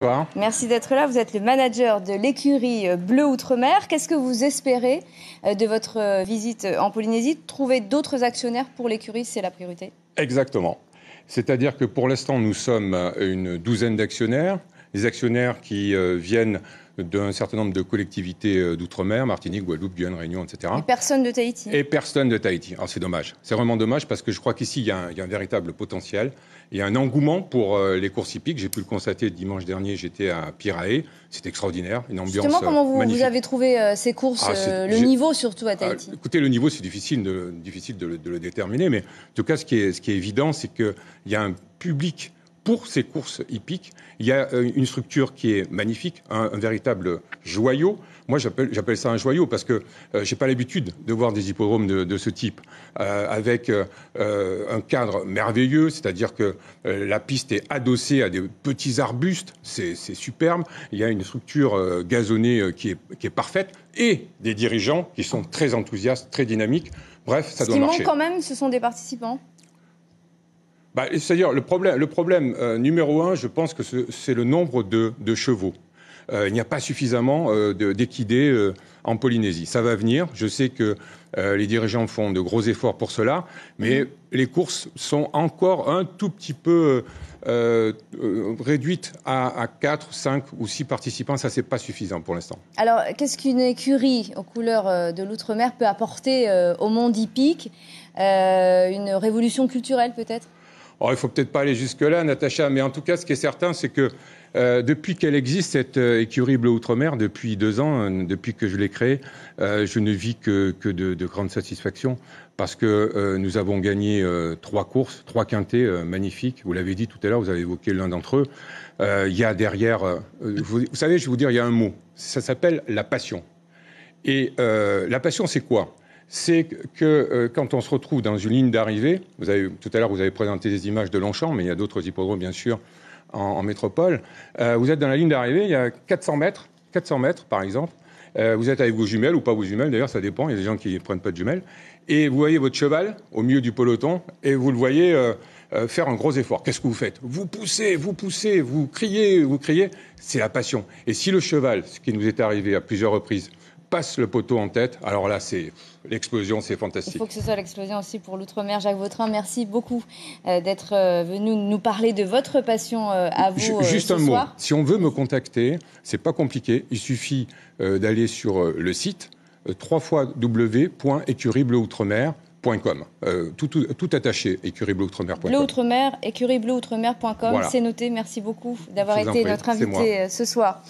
Bonsoir. Merci d'être là. Vous êtes le manager de l'écurie Bleu Outre-mer. Qu'est-ce que vous espérez de votre visite en Polynésie? Trouver d'autres actionnaires pour l'écurie, c'est la priorité? Exactement. C'est-à-dire que pour l'instant, nous sommes une douzaine d'actionnaires. Des actionnaires qui viennent d'un certain nombre de collectivités d'outre-mer, Martinique, Guadeloupe, Guyane, Réunion, etc. Et personne de Tahiti? Et personne de Tahiti. Alors c'est dommage. C'est vraiment dommage parce que je crois qu'ici, il y a un véritable potentiel. Il y a un engouement pour les courses hippiques. J'ai pu le constater dimanche dernier, j'étais à Pirae. C'est extraordinaire, une ambiance Justement, comment vous avez trouvé ces courses, le niveau surtout à Tahiti? Écoutez, le niveau, c'est difficile de le déterminer. Mais en tout cas, ce qui est évident, c'est qu'il y a un public pour ces courses hippiques. Il y a une structure qui est magnifique, un véritable joyau. Moi, j'appelle ça un joyau parce que j'ai pas l'habitude de voir des hippodromes de ce type, avec un cadre merveilleux, c'est-à-dire que la piste est adossée à des petits arbustes, c'est superbe. Il y a une structure gazonnée qui est parfaite et des dirigeants qui sont très enthousiastes, très dynamiques. Bref, ça doit marcher. Ce qui manque quand même, ce sont des participants. C'est-à-dire, le problème numéro un, je pense que c'est le nombre de chevaux. Il n'y a pas suffisamment d'équidés en Polynésie. Ça va venir. Je sais que les dirigeants font de gros efforts pour cela, mais les courses sont encore un tout petit peu réduites à 4, 5 ou 6 participants. Ça, c'est pas suffisant pour l'instant. Alors, qu'est-ce qu'une écurie aux couleurs de l'outre-mer peut apporter au monde hippique? Une révolution culturelle, peut-être? Il ne faut peut-être pas aller jusque-là, Natacha, mais en tout cas, ce qui est certain, c'est que depuis qu'elle existe, cette écurie Bleu Outre-mer, depuis 2 ans, depuis que je l'ai créée, je ne vis que de grandes satisfactions parce que nous avons gagné 3 courses, 3 quintets magnifiques. Vous l'avez dit tout à l'heure, vous avez évoqué l'un d'entre eux. Il y a derrière, vous savez, je vais vous dire, il y a un mot. Ça s'appelle la passion. Et la passion, c'est quoi? C'est que quand on se retrouve dans une ligne d'arrivée, tout à l'heure vous avez présenté des images de Longchamp, mais il y a d'autres hippodromes bien sûr en métropole, vous êtes dans la ligne d'arrivée, il y a 400 mètres par exemple, vous êtes avec vos jumelles ou pas vos jumelles, d'ailleurs ça dépend, il y a des gens qui ne prennent pas de jumelles, et vous voyez votre cheval au milieu du peloton, et vous le voyez faire un gros effort. Qu'est-ce que vous faites? Vous poussez, vous criez, c'est la passion. Et si le cheval, ce qui nous est arrivé à plusieurs reprises, passe le poteau en tête, alors là, c'est l'explosion, c'est fantastique. Il faut que ce soit l'explosion aussi pour l'Outre-mer. Jacques Vautrin, merci beaucoup d'être venu nous parler de votre passion à vous Juste ce un mot. soir. Si on veut me contacter, c'est pas compliqué. Il suffit d'aller sur le site www.écuriebleuoutremer.com. Tout attaché, écuriebleuoutremer.com. Bleu Outre-mer, écuriebleuoutremer.com. Voilà. C'est noté. Merci beaucoup d'avoir été notre invité ce soir.